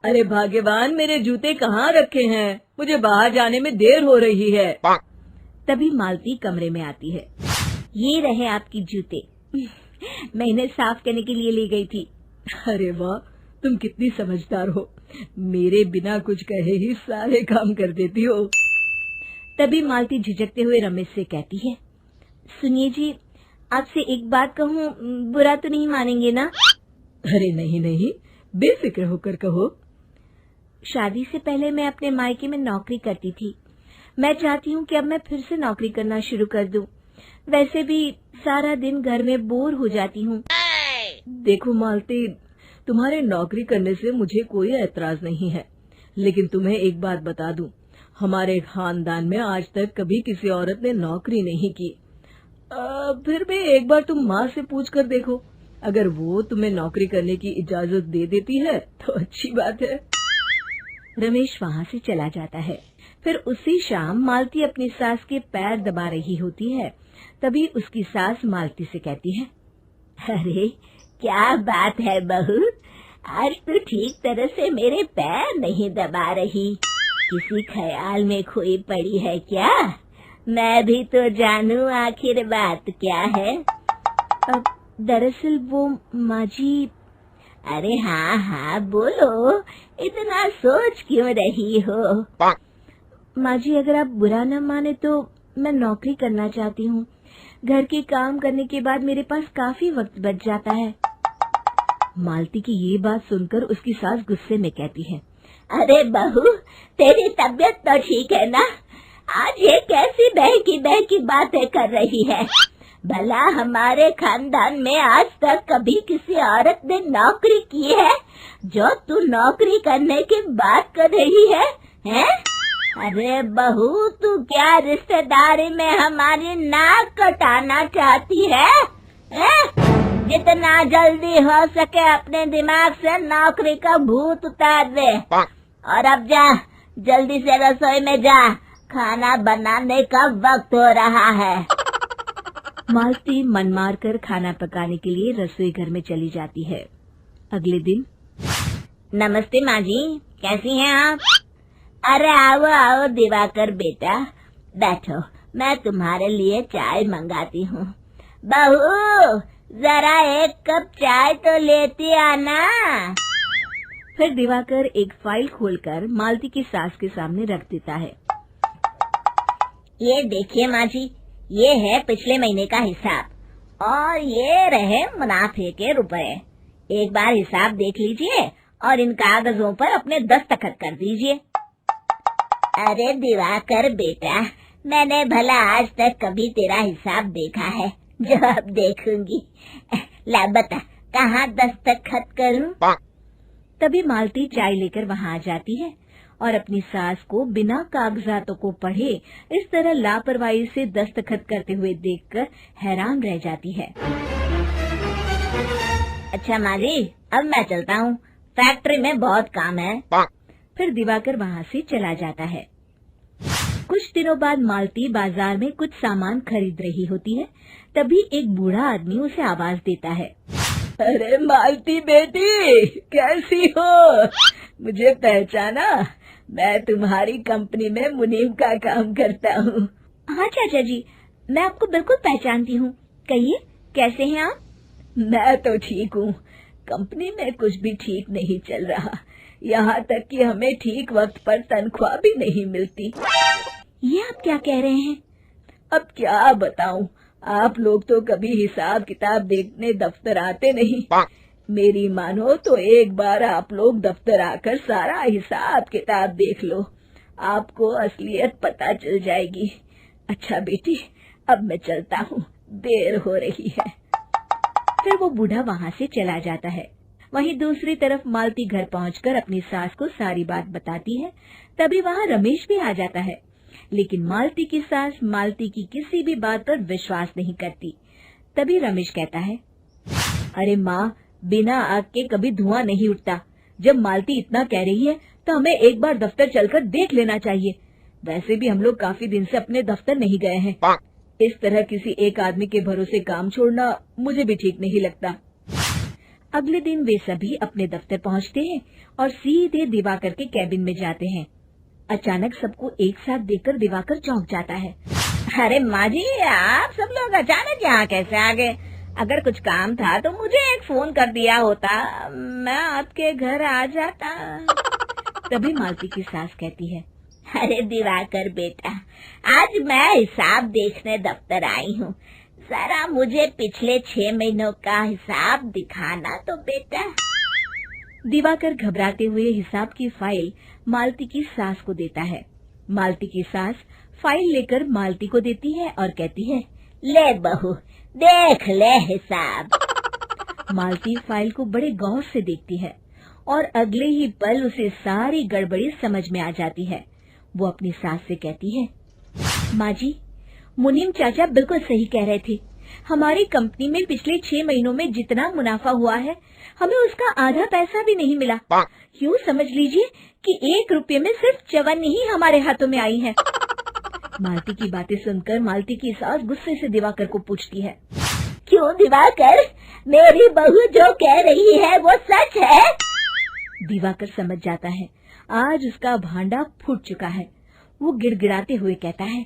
अरे भाग्यवान, मेरे जूते कहाँ रखे हैं? मुझे बाहर जाने में देर हो रही है। तभी मालती कमरे में आती है। ये रहे आपकी जूते। मैं इन्हें साफ करने के लिए ले गई थी। अरे वाह, तुम कितनी समझदार हो। मेरे बिना कुछ कहे ही सारे काम कर देती हो। तभी मालती झिझकते हुए रमेश से कहती है, सुनिए जी, आपसे एक बात कहूँ, बुरा तो नहीं मानेंगे ना? अरे नहीं नहीं, बेफिक्र होकर कहो। शादी से पहले मैं अपने मायके में नौकरी करती थी। मैं चाहती हूँ कि अब मैं फिर से नौकरी करना शुरू कर दूं। वैसे भी सारा दिन घर में बोर हो जाती हूँ। देखो मालती, तुम्हारे नौकरी करने से मुझे कोई ऐतराज नहीं है, लेकिन तुम्हें एक बात बता दूं, हमारे खानदान में आज तक कभी किसी औरत ने नौकरी नहीं की। फिर भी एक बार तुम माँ से पूछ कर देखो, अगर वो तुम्हें नौकरी करने की इजाजत दे देती है तो अच्छी बात है। रमेश वहाँ से चला जाता है। फिर उसी शाम मालती अपनी सास के पैर दबा रही होती है। तभी उसकी सास मालती से कहती है, अरे क्या बात है बहू, आज तो ठीक तरह से मेरे पैर नहीं दबा रही। किसी ख्याल में खोई पड़ी है क्या? मैं भी तो जानूं आखिर बात क्या है। अब दरअसल वो माँ जी। अरे हाँ हाँ बोलो, इतना सोच क्यों रही हो? माँ जी, अगर आप बुरा न माने तो मैं नौकरी करना चाहती हूँ। घर के काम करने के बाद मेरे पास काफी वक्त बच जाता है। मालती की ये बात सुनकर उसकी सास गुस्से में कहती है, अरे बहू, तेरी तबीयत तो ठीक है ना? आज ये कैसी बहकी बातें कर रही है? भला हमारे खानदान में आज तक कभी किसी औरत ने नौकरी की है जो तू नौकरी करने की बात कर रही है, हैं? अरे बहू, तू क्या रिश्तेदारी में हमारी नाक कटाना चाहती है? जितना जल्दी हो सके अपने दिमाग से नौकरी का भूत उतार दे, और अब जा, जल्दी से रसोई में जा, खाना बनाने का वक्त हो रहा है। मालती मन मार कर खाना पकाने के लिए रसोई घर में चली जाती है। अगले दिन, नमस्ते माँ जी, कैसी हैं आप? अरे आओ आओ दिवाकर बेटा, बैठो, मैं तुम्हारे लिए चाय मंगाती हूँ। बहू, जरा एक कप चाय तो लेती आना। फिर दिवाकर एक फाइल खोलकर मालती की सास के सामने रख देता है। ये देखिए माँ जी, ये है पिछले महीने का हिसाब और ये रहे मुनाफे के रुपए। एक बार हिसाब देख लीजिए और इन कागजों पर अपने दस्तखत कर दीजिए। अरे दिवाकर बेटा, मैंने भला आज तक कभी तेरा हिसाब देखा है जो अब देखूंगी? ला बता, कहाँ दस्तखत करूं? तभी मालती चाय लेकर वहाँ आ जाती है और अपनी सास को बिना कागजातों को पढ़े इस तरह लापरवाही से दस्तखत करते हुए देखकर हैरान रह जाती है। अच्छा माँ जी, अब मैं चलता हूँ, फैक्ट्री में बहुत काम है। फिर दिवाकर वहाँ से चला जाता है। कुछ दिनों बाद मालती बाजार में कुछ सामान खरीद रही होती है। तभी एक बूढ़ा आदमी उसे आवाज देता है, अरे मालती बेटी, कैसी हो? मुझे पहचाना? मैं तुम्हारी कंपनी में मुनीम का काम करता हूँ। हाँ चाचा जी, मैं आपको बिल्कुल पहचानती हूँ। कहिए, कैसे हैं आप? मैं तो ठीक हूँ। कंपनी में कुछ भी ठीक नहीं चल रहा, यहाँ तक कि हमें ठीक वक्त पर तनख्वाह भी नहीं मिलती। ये आप क्या कह रहे हैं? अब क्या बताऊँ, आप लोग तो कभी हिसाब किताब देखने दफ्तर आते नहीं। मेरी मानो तो एक बार आप लोग दफ्तर आकर सारा हिसाब किताब देख लो, आपको असलियत पता चल जाएगी। अच्छा बेटी, अब मैं चलता हूँ, देर हो रही है। फिर वो बूढ़ा वहाँ से चला जाता है। वहीं दूसरी तरफ मालती घर पहुंचकर अपनी सास को सारी बात बताती है। तभी वहाँ रमेश भी आ जाता है, लेकिन मालती की सास मालती की किसी भी बात पर विश्वास नहीं करती। तभी रमेश कहता है, अरे माँ, बिना आग के कभी धुआं नहीं उठता। जब मालती इतना कह रही है तो हमें एक बार दफ्तर चलकर देख लेना चाहिए। वैसे भी हम लोग काफी दिन से अपने दफ्तर नहीं गए हैं। इस तरह किसी एक आदमी के भरोसे काम छोड़ना मुझे भी ठीक नहीं लगता। अगले दिन वे सभी अपने दफ्तर पहुंचते हैं और सीधे दिवाकर के कैबिन में जाते हैं। अचानक सबको एक साथ देखकर दिवाकर चौंक जाता है। अरे माँ जी, आप सब लोग अचानक यहाँ कैसे आ गए? अगर कुछ काम था तो मुझे एक फोन कर दिया होता, मैं आपके घर आ जाता। तभी मालती की सास कहती है, अरे दिवाकर बेटा, आज मैं हिसाब देखने दफ्तर आई हूँ, जरा मुझे पिछले 6 महीनों का हिसाब दिखाना तो बेटा। दिवाकर घबराते हुए हिसाब की फाइल मालती की सास को देता है। मालती की सास फाइल लेकर मालती को देती है और कहती है, ले बहू, देख ले हिसाब। मालती फाइल को बड़े गौर से देखती है और अगले ही पल उसे सारी गड़बड़ी समझ में आ जाती है। वो अपनी सास से कहती है, माँ जी, मुनीम चाचा बिल्कुल सही कह रहे थे। हमारी कंपनी में पिछले 6 महीनों में जितना मुनाफा हुआ है, हमें उसका आधा पैसा भी नहीं मिला। यूँ समझ लीजिए कि 1 रुपये में सिर्फ चवन्नी ही हमारे हाथों में आई है। मालती की बातें सुनकर मालती की सास गुस्से से दिवाकर को पूछती है, क्यों दिवाकर, मेरी बहू जो कह रही है वो सच है? दिवाकर समझ जाता है आज उसका भांडा फूट चुका है। वो गिड़गिड़ाते हुए कहता है,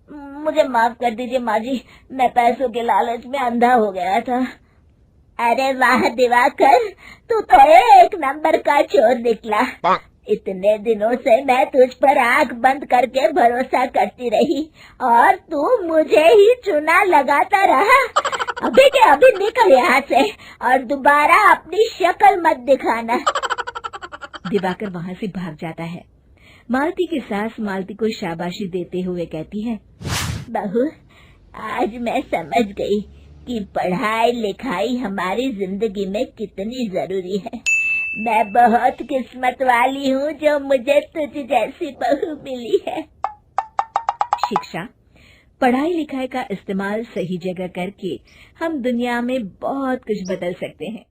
मुझे माफ कर दीजिए माँ जी, मैं पैसों के लालच में अंधा हो गया था। अरे वाह दिवाकर, तू तो एक नंबर का चोर निकला। इतने दिनों से मैं तुझ पर आंख बंद करके भरोसा करती रही और तू मुझे ही चुना लगाता रहा। अभी के अभी निकल यहाँ से और दोबारा अपनी शक्ल मत दिखाना। दिवाकर वहाँ से भाग जाता है। मालती की सास मालती को शाबाशी देते हुए कहती है, बहू, आज मैं समझ गई कि पढ़ाई लिखाई हमारी जिंदगी में कितनी जरूरी है। मैं बहुत किस्मत वाली हूँ जो मुझे तुझ जैसी बहू मिली है। शिक्षा, पढ़ाई लिखाई का इस्तेमाल सही जगह करके हम दुनिया में बहुत कुछ बदल सकते हैं।